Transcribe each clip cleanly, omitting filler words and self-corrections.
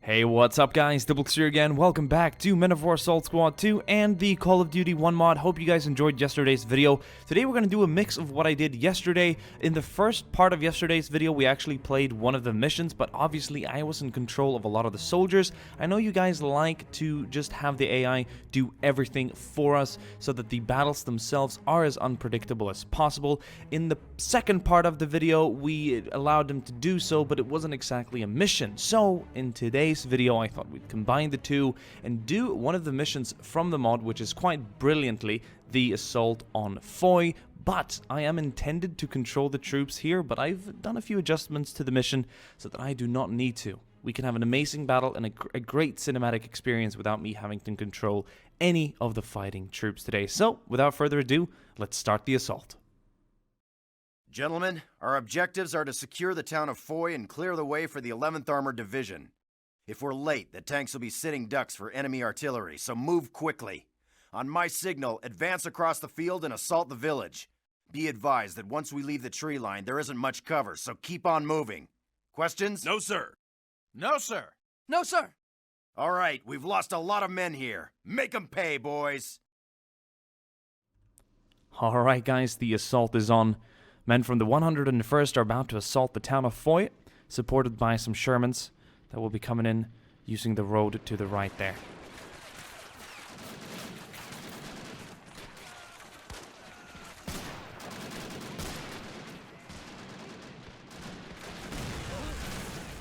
Hey, what's up guys, Diplex here again. Welcome back to Men of War Assault Squad 2 and the Call of Duty 1 mod. Hope you guys enjoyed yesterday's video. Today we're going to do a mix of what I did yesterday. In the first part of yesterday's video, we actually played one of the missions, but obviously I was in control of a lot of the soldiers. I know you guys like to just have the AI do everything for us so that the battles themselves are as unpredictable as possible. In the second part of the video, we allowed them to do so, but it wasn't exactly a mission. So in today's video, I thought we'd combine the two and do one of the missions from the mod, which is quite brilliantly the assault on Foy. But I am intended to control the troops here, but I've done a few adjustments to the mission so that I do not need to. We can have an amazing battle and a great cinematic experience without me having to control any of the fighting troops today. So without further ado, let's start the assault. Gentlemen, our objectives are to secure the town of Foy and clear the way for the 11th Armored Division. If we're late, the tanks will be sitting ducks for enemy artillery, so move quickly. On my signal, advance across the field and assault the village. Be advised that once we leave the tree line, there isn't much cover, so keep on moving. Questions? No, sir. No, sir. No, sir. All right, we've lost a lot of men here. Make 'em pay, boys. Alright guys, the assault is on. Men from the 101st are about to assault the town of Foy, supported by some Shermans that will be coming in using the road to the right there.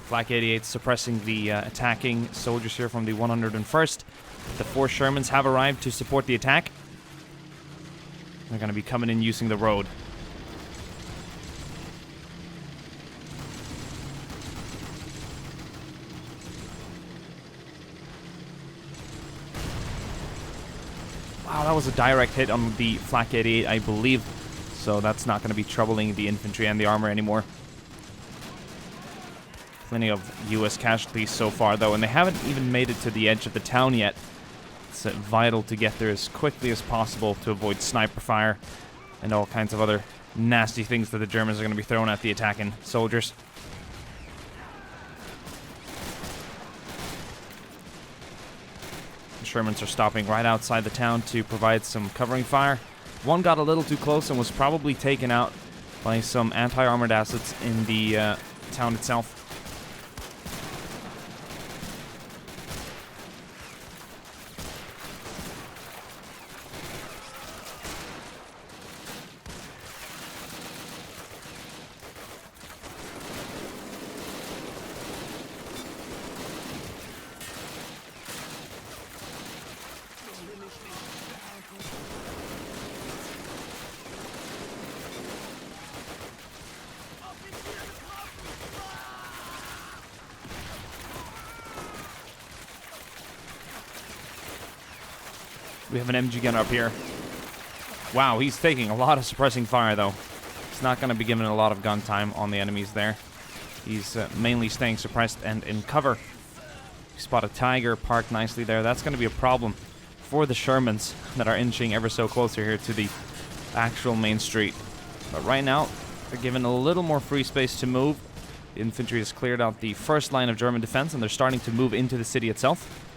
Flak 88 suppressing the attacking soldiers here from the 101st. The 4 Shermans have arrived to support the attack. They're going to be coming in using the road. Wow, that was a direct hit on the Flak 88, I believe. So that's not going to be troubling the infantry and the armor anymore. Plenty of US casualties so far, though, and they haven't even made it to the edge of the town yet. It's vital to get there as quickly as possible to avoid sniper fire and all kinds of other nasty things that the Germans are going to be throwing at the attacking soldiers. The Shermans are stopping right outside the town to provide some covering fire. One got a little too close and was probably taken out by some anti-armored assets in the town itself. We have an MG gunner up here. Wow, he's taking a lot of suppressing fire, though. He's not going to be given a lot of gun time on the enemies there. He's mainly staying suppressed and in cover. We spot a Tiger parked nicely there. That's going to be a problem for the Shermans that are inching ever so closer here to the actual main street. But right now, they're given a little more free space to move. The infantry has cleared out the first line of German defense, and they're starting to move into the city itself.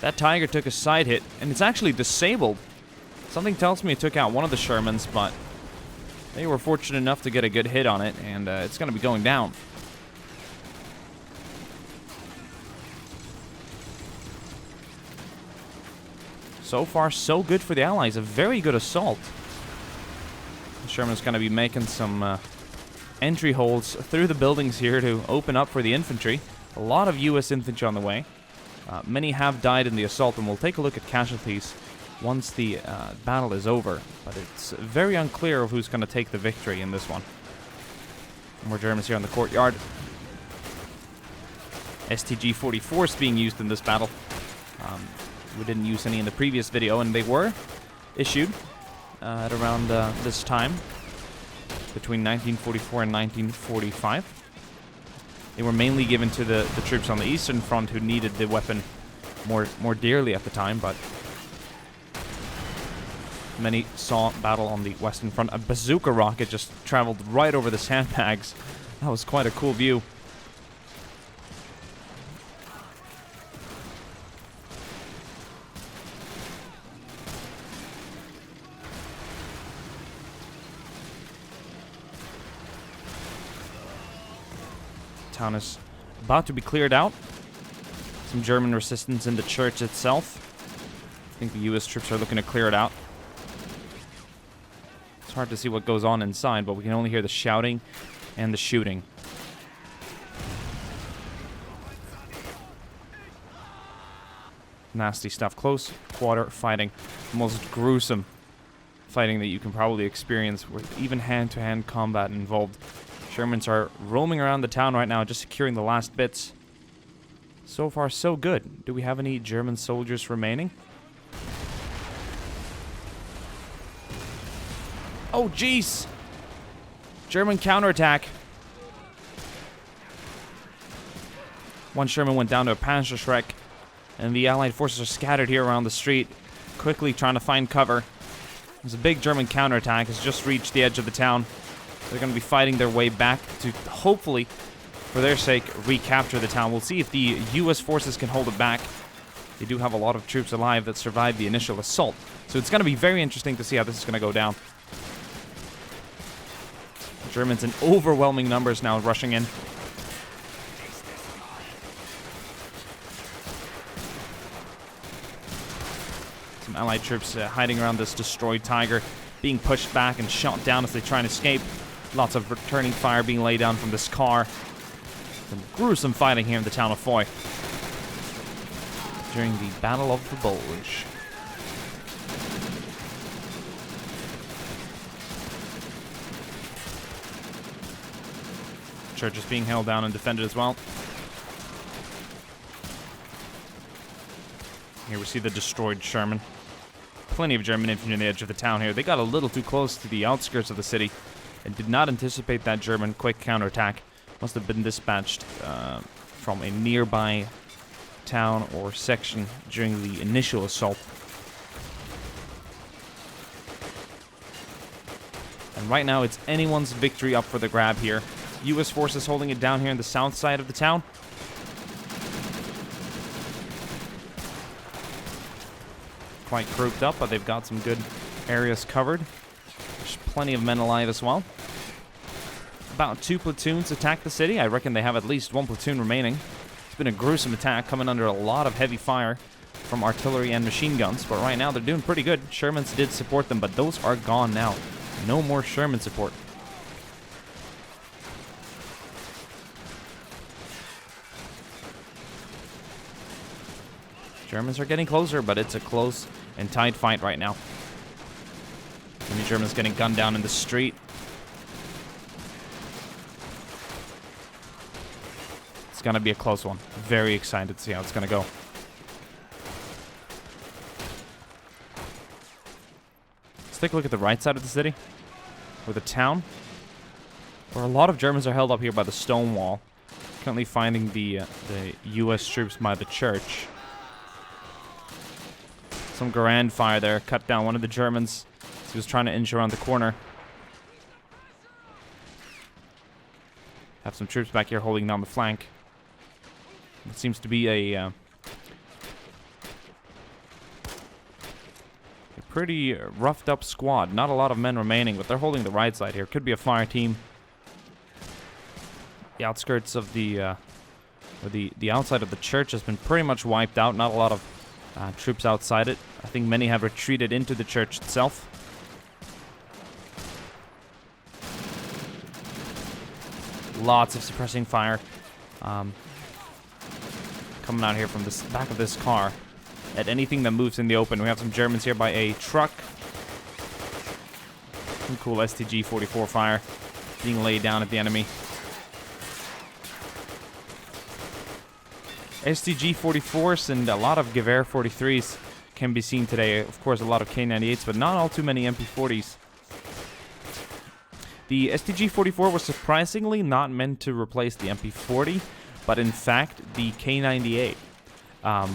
That Tiger took a side hit, and it's actually disabled. Something tells me it took out one of the Shermans, but they were fortunate enough to get a good hit on it, and it's going to be going down. So far, so good for the Allies. A very good assault. The Sherman's going to be making some entry holes through the buildings here to open up for the infantry. A lot of US infantry on the way. Many have died in the assault, and we'll take a look at casualties once the battle is over. But it's very unclear of who's going to take the victory in this one. More Germans here on the courtyard. STG-44s being used in this battle. We didn't use any in the previous video, and they were issued at around this time, between 1944 and 1945. They were mainly given to the troops on the Eastern Front who needed the weapon more dearly at the time, but Many saw battle on the western front. A bazooka rocket just traveled right over the sandbags. That was quite a cool view. Town is about to be cleared out. Some German resistance in the church itself. I think the US troops are looking to clear it out. It's hard to see what goes on inside, but we can only hear the shouting and the shooting. Nasty stuff. Close quarter fighting. The most gruesome fighting that you can probably experience, with even hand-to-hand combat involved. Shermans are roaming around the town right now, just securing the last bits. So far, so good. Do we have any German soldiers remaining? Oh, jeez! German counterattack. One Sherman went down to a Panzerschreck, and the Allied forces are scattered here around the street, quickly trying to find cover. There's a big German counterattack has just reached the edge of the town. They're going to be fighting their way back to, hopefully, for their sake, recapture the town. We'll see if the U.S. forces can hold it back. They do have a lot of troops alive that survived the initial assault, so it's going to be very interesting to see how this is going to go down. Germans in overwhelming numbers now rushing in. Some Allied troops hiding around this destroyed Tiger, being pushed back and shot down as they try and escape. Lots of returning fire being laid down from this car. Some gruesome fighting here in the town of Foy during the Battle of the Bulge. Church is being held down and defended as well. Here we see the destroyed Sherman. Plenty of German infantry on the edge of the town here. They got a little too close to the outskirts of the city and did not anticipate that German quick counterattack. Must have been dispatched from a nearby town or section during the initial assault. And right now it's anyone's victory up for the grab here. U.S. forces holding it down here in the south side of the town. Quite grouped up, but they've got some good areas covered. There's plenty of men alive as well. About 2 platoons attack the city. I reckon they have at least 1 platoon remaining. It's been a gruesome attack, coming under a lot of heavy fire from artillery and machine guns, but right now they're doing pretty good. Shermans did support them, but those are gone now. No more Sherman support. Germans are getting closer, but it's a close and tight fight right now. Many Germans getting gunned down in the street. It's going to be a close one. Very excited to see how it's going to go. Let's take a look at the right side of the city, or the town, where a lot of Germans are held up here by the stone wall. Currently finding the U.S. troops by the church. Some grand fire there, cut down one of the Germans as he was trying to inch around the corner. Have some troops back here holding down the flank. It seems to be a pretty roughed up squad. Not a lot of men remaining, but they're holding the right side here. Could be a fire team. The outskirts of the outside of the church has been pretty much wiped out. Not a lot of troops outside it. I think many have retreated into the church itself. Lots of suppressing fire coming out here from the back of this car at anything that moves in the open. We have some Germans here by a truck. Some cool STG-44 fire being laid down at the enemy. STG-44s and a lot of Gewehr 43s can be seen today. Of course, a lot of K98s, but not all too many MP40s. The STG-44 was surprisingly not meant to replace the MP40, but in fact, the K98.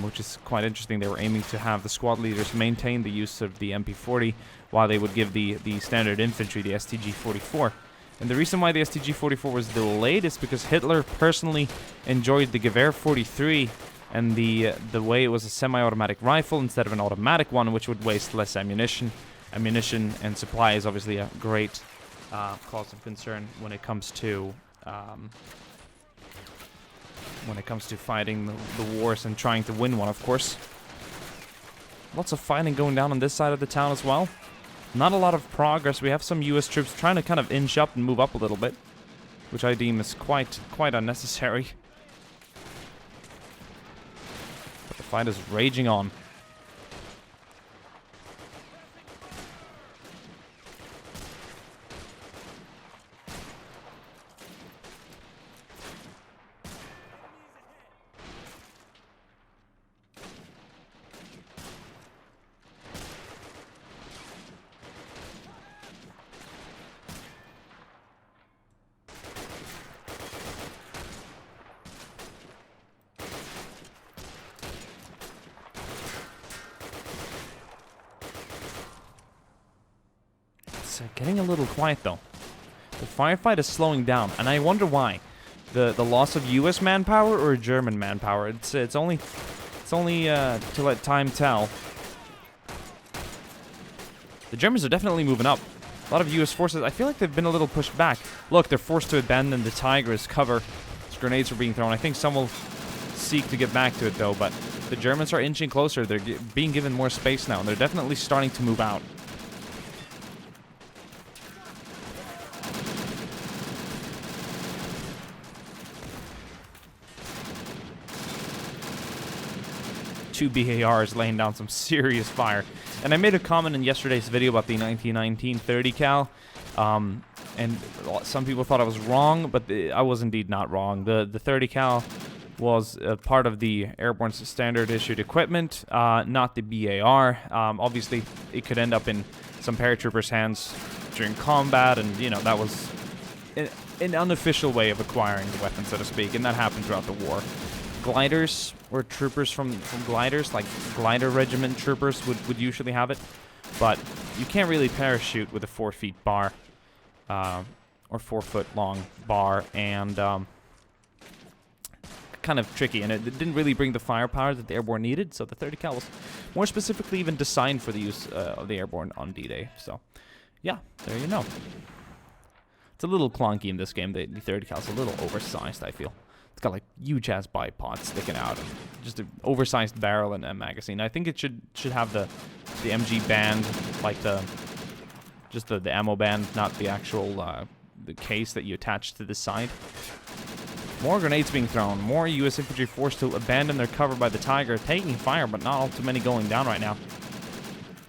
which is quite interesting. They were aiming to have the squad leaders maintain the use of the MP40 while they would give the standard infantry the STG-44. And the reason why the STG-44 was delayed is because Hitler personally enjoyed the Gewehr 43 and the way it was a semi-automatic rifle instead of an automatic one, which would waste less ammunition. Ammunition and supply is obviously a great cause of concern when it comes to fighting the wars and trying to win one, of course. Lots of fighting going down on this side of the town as well. Not a lot of progress. We have some U.S. troops trying to kind of inch up and move up a little bit, which I deem is quite unnecessary. But the fight is raging on. Getting a little quiet though. The firefight is slowing down, and I wonder why. The loss of U.S. manpower or German manpower? It's only to let time tell. The Germans are definitely moving up. A lot of U.S. forces. I feel like they've been a little pushed back. Look, they're forced to abandon the Tiger as cover. As grenades are being thrown. I think some will seek to get back to it though, but the Germans are inching closer. They're being given more space now, and they're definitely starting to move out. Two BARs laying down some serious fire. And I made a comment in yesterday's video about the 1919 30 cal, and some people thought I was wrong, but I was indeed not wrong. The 30 cal was part of the airborne standard issued equipment, not the BAR. Obviously, it could end up in some paratroopers' hands during combat, and you know that was an unofficial way of acquiring the weapon, so to speak, and that happened throughout the war. Gliders or troopers from gliders, like glider regiment troopers would usually have it, but you can't really parachute with a 4 feet bar, or 4 foot long bar, and kind of tricky, and it didn't really bring the firepower that the airborne needed, so the 30 cal was more specifically even designed for the use of the airborne on D-Day. So yeah, there you know. It's a little clunky in this game. The 30 cal is a little oversized, I feel. It's got like huge ass bipods sticking out, and just an oversized barrel and a magazine. I think it should have the MG band, like the ammo band, not the actual the case that you attach to the side. More grenades being thrown. More U.S. infantry forced to abandon their cover by the Tiger, taking fire, but not all too many going down right now.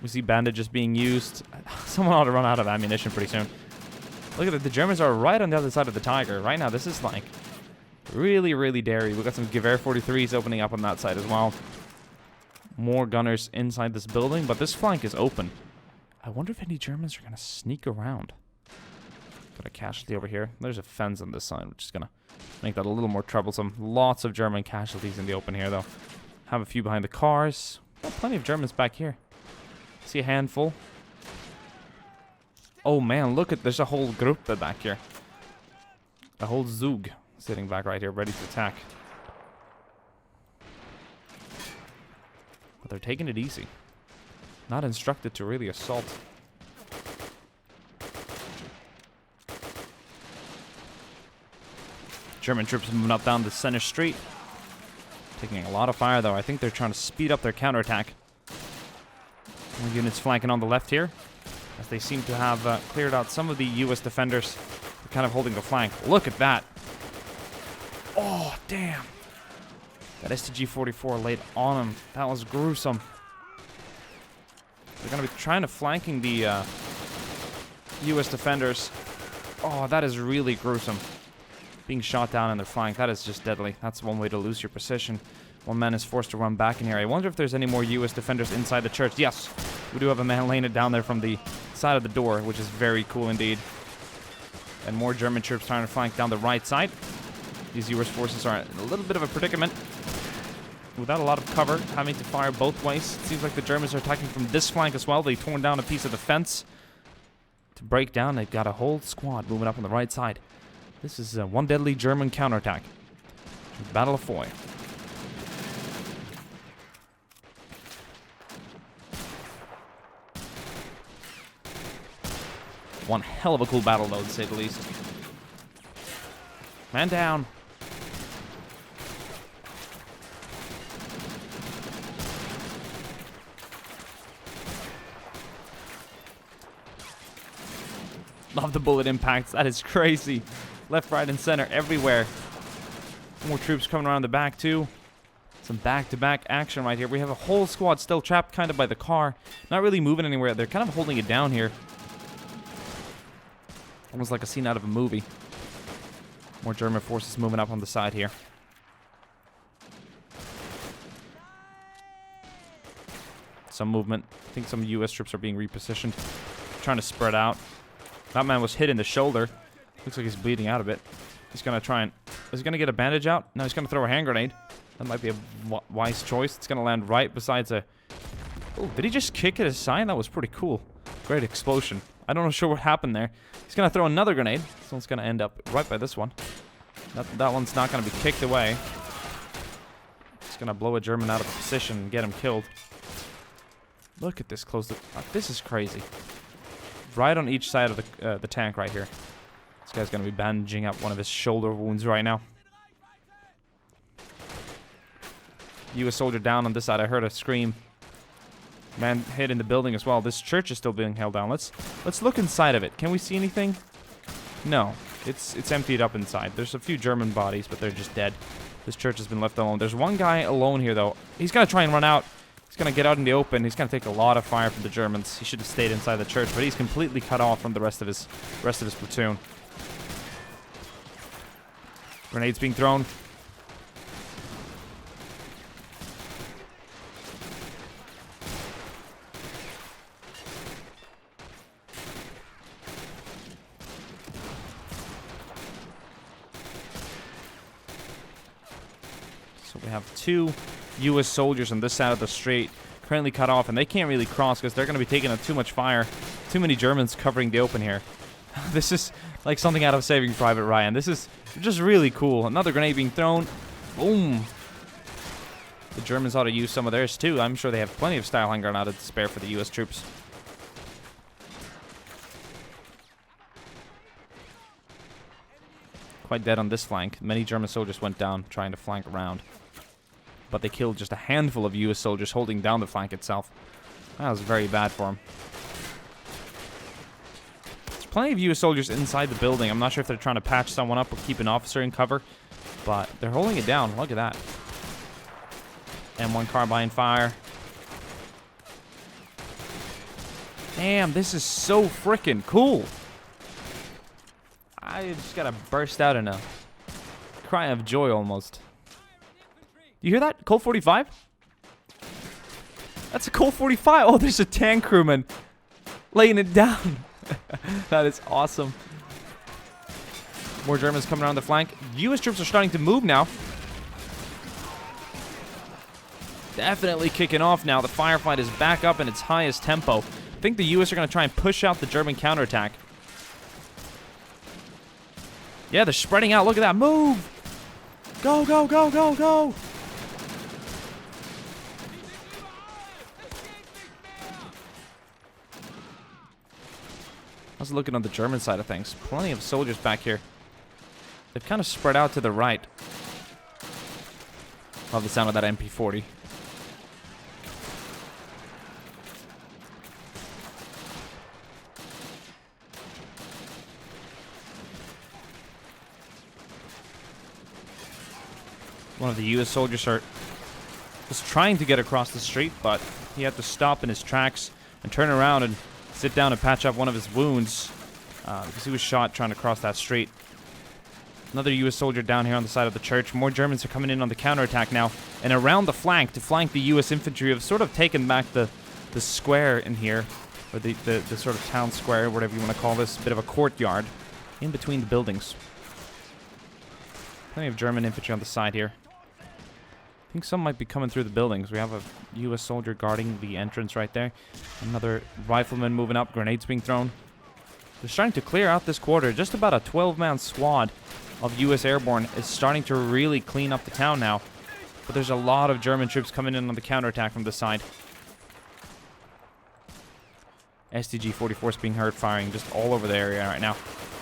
We see bandages being used. Someone ought to run out of ammunition pretty soon. Look at it. The Germans are right on the other side of the Tiger right now. This is like really, really dairy. We got some Gewehr 43s opening up on that side as well. More gunners inside this building, but this flank is open. I wonder if any Germans are going to sneak around. Got a casualty over here. There's a fence on this side, which is going to make that a little more troublesome. Lots of German casualties in the open here, though. Have a few behind the cars. Got plenty of Germans back here. See a handful. Oh, man, look at... There's a whole Gruppe back here. A whole Zug sitting back right here, ready to attack. But they're taking it easy. Not instructed to really assault. German troops moving up down the center street. Taking a lot of fire, though. I think they're trying to speed up their counterattack. More units flanking on the left here, as they seem to have cleared out some of the U.S. defenders. They're kind of holding the flank. Look at that. Oh, damn. That STG-44 laid on him. That was gruesome. They're going to be trying to flanking the U.S. defenders. Oh, that is really gruesome. Being shot down in their flank. That is just deadly. That's one way to lose your position. One man is forced to run back in here. I wonder if there's any more U.S. defenders inside the church. Yes, we do have a man laying it down there from the side of the door, which is very cool indeed. And more German troops trying to flank down the right side. These U.S. forces are in a little bit of a predicament. without a lot of cover, having to fire both ways. It seems like the Germans are attacking from this flank as well. They've torn down a piece of the fence to break down. They've got a whole squad moving up on the right side. This is one deadly German counterattack. Battle of Foy. One hell of a cool battle, though, to say the least. Man down. Love the bullet impacts. That is crazy. Left, right, and center everywhere. More troops coming around the back, too. Some back-to-back action right here. We have a whole squad still trapped kind of by the car. Not really moving anywhere. They're kind of holding it down here. Almost like a scene out of a movie. More German forces moving up on the side here. Some movement. I think some U.S. troops are being repositioned. Trying to spread out. That man was hit in the shoulder. Looks like he's bleeding out a bit. He's going to try and... Is he going to get a bandage out? No, he's going to throw a hand grenade. That might be a wise choice. It's going to land right besides a... Oh, did he just kick it aside? That was pretty cool. Great explosion. I don't know sure what happened there. He's going to throw another grenade. This one's going to end up right by this one. That one's not going to be kicked away. It's going to blow a German out of position and get him killed. Look at this close. This is crazy. Right on each side of the tank right here. This guy's going to be bandaging up one of his shoulder wounds right now. U.S. soldier down on this side. I heard a scream. Man hit in the building as well. This church is still being held down. Let's look inside of it. Can we see anything? No. It's emptied up inside. There's a few German bodies, but they're just dead. This church has been left alone. There's one guy alone here, though. He's going to try and run out. He's going to get out in the open. He's going to take a lot of fire from the Germans. He should have stayed inside the church, but he's completely cut off from the rest of his platoon. Grenades being thrown. So we have two U.S. soldiers on this side of the street currently cut off, and they can't really cross because they're going to be taking up too much fire. Too many Germans covering the open here. This is like something out of Saving Private Ryan. This is just really cool. Another grenade being thrown. Boom. The Germans ought to use some of theirs too. I'm sure they have plenty of style hand grenades to spare for the U.S. troops. Quite dead on this flank. Many German soldiers went down trying to flank around. But they killed just a handful of U.S. soldiers holding down the flank itself. That was very bad for them. There's plenty of U.S. soldiers inside the building. I'm not sure if they're trying to patch someone up or keep an officer in cover. But they're holding it down. Look at that. M1 carbine fire. Damn, this is so freaking cool. I just gotta burst out in a cry of joy almost. You hear that? Colt 45? That's a Colt 45. Oh, there's a tank crewman laying it down. That is awesome. More Germans coming around the flank. U.S. troops are starting to move now. Definitely kicking off now. The firefight is back up in its highest tempo. I think the U.S. are going to try and push out the German counterattack. Yeah, they're spreading out. Look at that. Move! Go, go, go, go, go! I was looking on the German side of things. Plenty of soldiers back here. They've kind of spread out to the right. Love the sound of that MP40. One of the U.S. soldiers was trying to get across the street, but he had to stop in his tracks and turn around and sit down and patch up one of his wounds because he was shot trying to cross that street. Another U.S. soldier down here on the side of the church. More Germans are coming in on the counterattack now. And around the flank, to flank the U.S. infantry, have sort of taken back the square in here, or the sort of town square, whatever you want to call this, a bit of a courtyard in between the buildings. Plenty of German infantry on the side here. I think some might be coming through the buildings. We have a U.S. soldier guarding the entrance right there. Another rifleman moving up. Grenades being thrown. They're starting to clear out this quarter. Just about a 12-man squad of U.S. airborne is starting to really clean up the town now. But there's a lot of German troops coming in on the counterattack from this side. STG-44 is being heard firing just all over the area right now.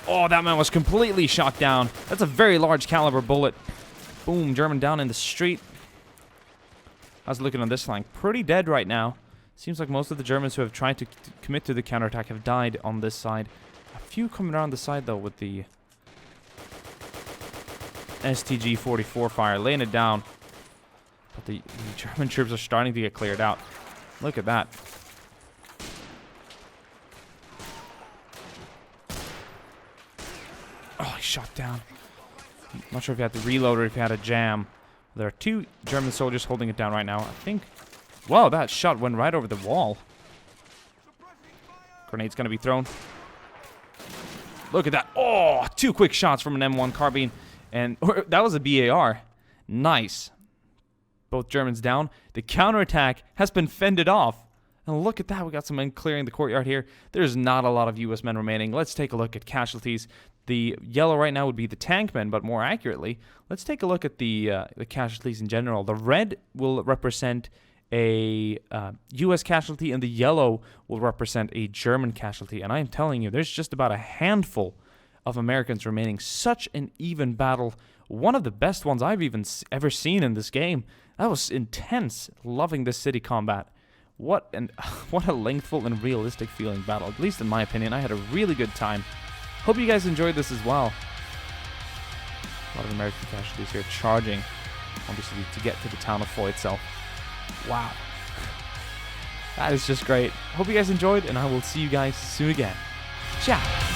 Oh, that man was completely shot down. That's a very large caliber bullet. Boom, German down in the street. How's it looking on this flank? Pretty dead right now. Seems like most of the Germans who have tried to commit to the counterattack have died on this side. A few coming around the side, though, with the STG-44 fire, laying it down. But the German troops are starting to get cleared out. Look at that. Oh, he shot down. I'm not sure if he had to reload or if he had a jam. There are 2 German soldiers holding it down right now. I think... Wow, that shot went right over the wall. Grenade's going to be thrown. Look at that. Oh, 2 quick shots from an M1 carbine. And that was a BAR. Nice. Both Germans down. The counterattack has been fended off. And look at that. We got some men clearing the courtyard here. There's not a lot of U.S. men remaining. Let's take a look at casualties. The yellow right now would be the tank men, but more accurately, let's take a look at the casualties in general. The red will represent a U.S. casualty, and the yellow will represent a German casualty. And I'm telling you, there's just about a handful of Americans remaining. Such an even battle. One of the best ones I've even ever seen in this game. That was intense. Loving this city combat. What a lengthful and realistic feeling battle. At least in my opinion, I had a really good time. Hope you guys enjoyed this as well. A lot of American casualties here charging, obviously, to get to the town of Foy itself. Wow. That is just great. Hope you guys enjoyed, and I will see you guys soon again. Ciao.